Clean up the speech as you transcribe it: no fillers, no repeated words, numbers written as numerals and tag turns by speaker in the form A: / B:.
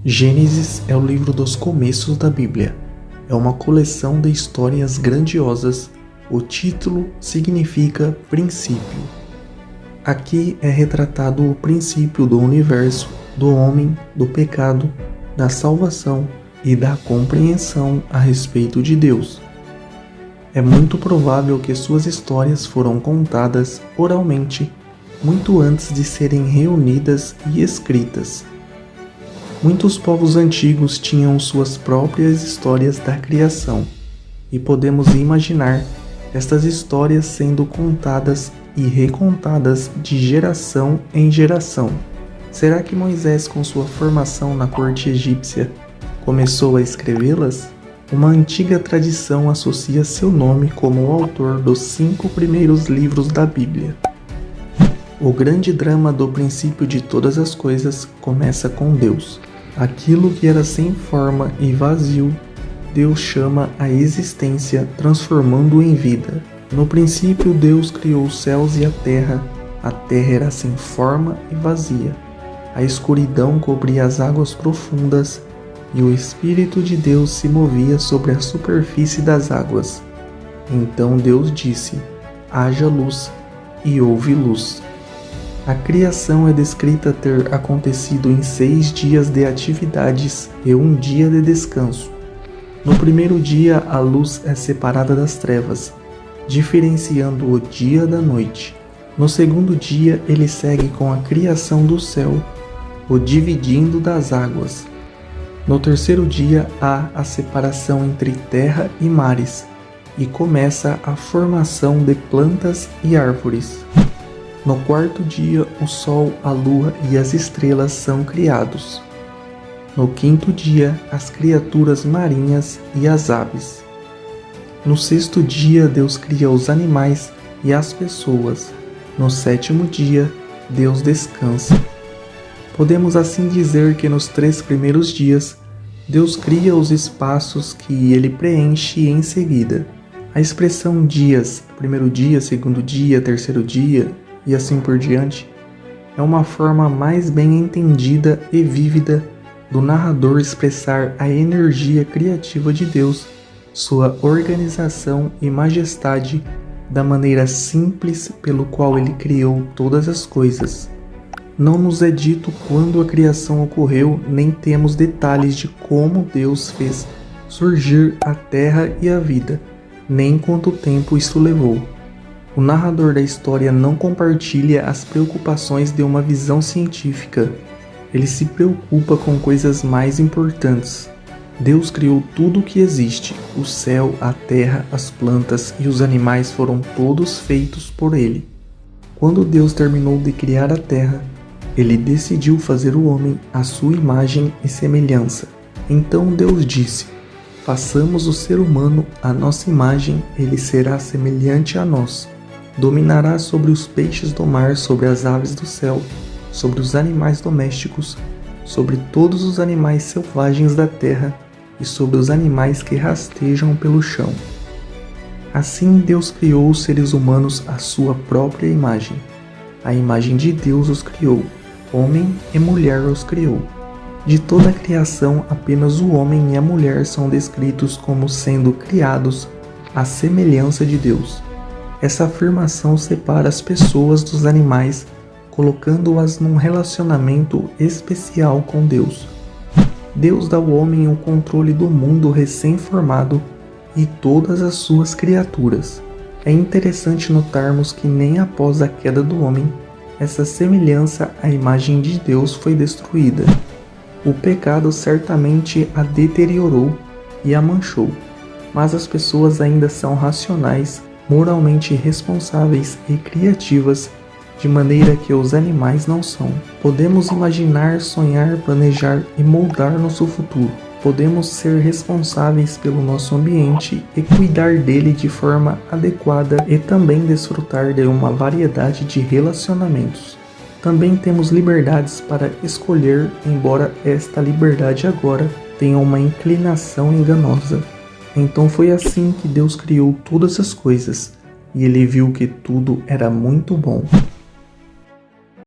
A: Gênesis é o livro dos começos da Bíblia. É uma coleção de histórias grandiosas. O título significa princípio. Aqui é retratado o princípio do universo, do homem, do pecado, da salvação e da compreensão a respeito de Deus. É muito provável que suas histórias foram contadas oralmente muito antes de serem reunidas e escritas. Muitos povos antigos tinham suas próprias histórias da criação, e podemos imaginar estas histórias sendo contadas e recontadas de geração em geração. Será que Moisés, com sua formação na corte egípcia, começou a escrevê-las? Uma antiga tradição associa seu nome como o autor dos 5 primeiros livros da Bíblia. O grande drama do princípio de todas as coisas começa com Deus. Aquilo que era sem forma e vazio, Deus chama à existência, transformando-o em vida. No princípio, Deus criou os céus e a terra era sem forma e vazia. A escuridão cobria as águas profundas e o Espírito de Deus se movia sobre a superfície das águas. Então Deus disse: haja luz, e houve luz. A criação é descrita ter acontecido em 6 dias de atividades e 1 dia de descanso. No primeiro dia, a luz é separada das trevas, diferenciando o dia da noite. No segundo dia, ele segue com a criação do céu, o dividindo das águas. No terceiro dia, há a separação entre terra e mares, e começa a formação de plantas e árvores. No quarto dia, o sol, a lua e as estrelas são criados. No quinto dia, as criaturas marinhas e as aves. No sexto dia, Deus cria os animais e as pessoas. No sétimo dia, Deus descansa. Podemos assim dizer que nos 3 primeiros dias, Deus cria os espaços que ele preenche em seguida. A expressão dias, primeiro dia, segundo dia, terceiro dia, e assim por diante, é uma forma mais bem entendida e vívida do narrador expressar a energia criativa de Deus, sua organização e majestade da maneira simples pelo qual ele criou todas as coisas. Não nos é dito quando a criação ocorreu, nem temos detalhes de como Deus fez surgir a terra e a vida, nem quanto tempo isso levou. O narrador da história não compartilha as preocupações de uma visão científica. Ele se preocupa com coisas mais importantes. Deus criou tudo o que existe. O céu, a terra, as plantas e os animais foram todos feitos por ele. Quando Deus terminou de criar a terra, ele decidiu fazer o homem à sua imagem e semelhança. Então Deus disse: façamos o ser humano à nossa imagem, ele será semelhante a nós. Dominará sobre os peixes do mar, sobre as aves do céu, sobre os animais domésticos, sobre todos os animais selvagens da terra e sobre os animais que rastejam pelo chão. Assim Deus criou os seres humanos à sua própria imagem. A imagem de Deus os criou, homem e mulher os criou. De toda a criação, apenas o homem e a mulher são descritos como sendo criados à semelhança de Deus. Essa afirmação separa as pessoas dos animais, colocando-as num relacionamento especial com Deus. Deus dá ao homem o controle do mundo recém-formado e todas as suas criaturas. É interessante notarmos que nem após a queda do homem, essa semelhança à imagem de Deus foi destruída. O pecado certamente a deteriorou e a manchou, mas as pessoas ainda são racionais, moralmente responsáveis e criativas, de maneira que os animais não são. Podemos imaginar, sonhar, planejar e moldar nosso futuro. Podemos ser responsáveis pelo nosso ambiente e cuidar dele de forma adequada e também desfrutar de uma variedade de relacionamentos. Também temos liberdades para escolher, embora esta liberdade agora tenha uma inclinação enganosa. Então foi assim que Deus criou todas as coisas, e ele viu que tudo era muito bom.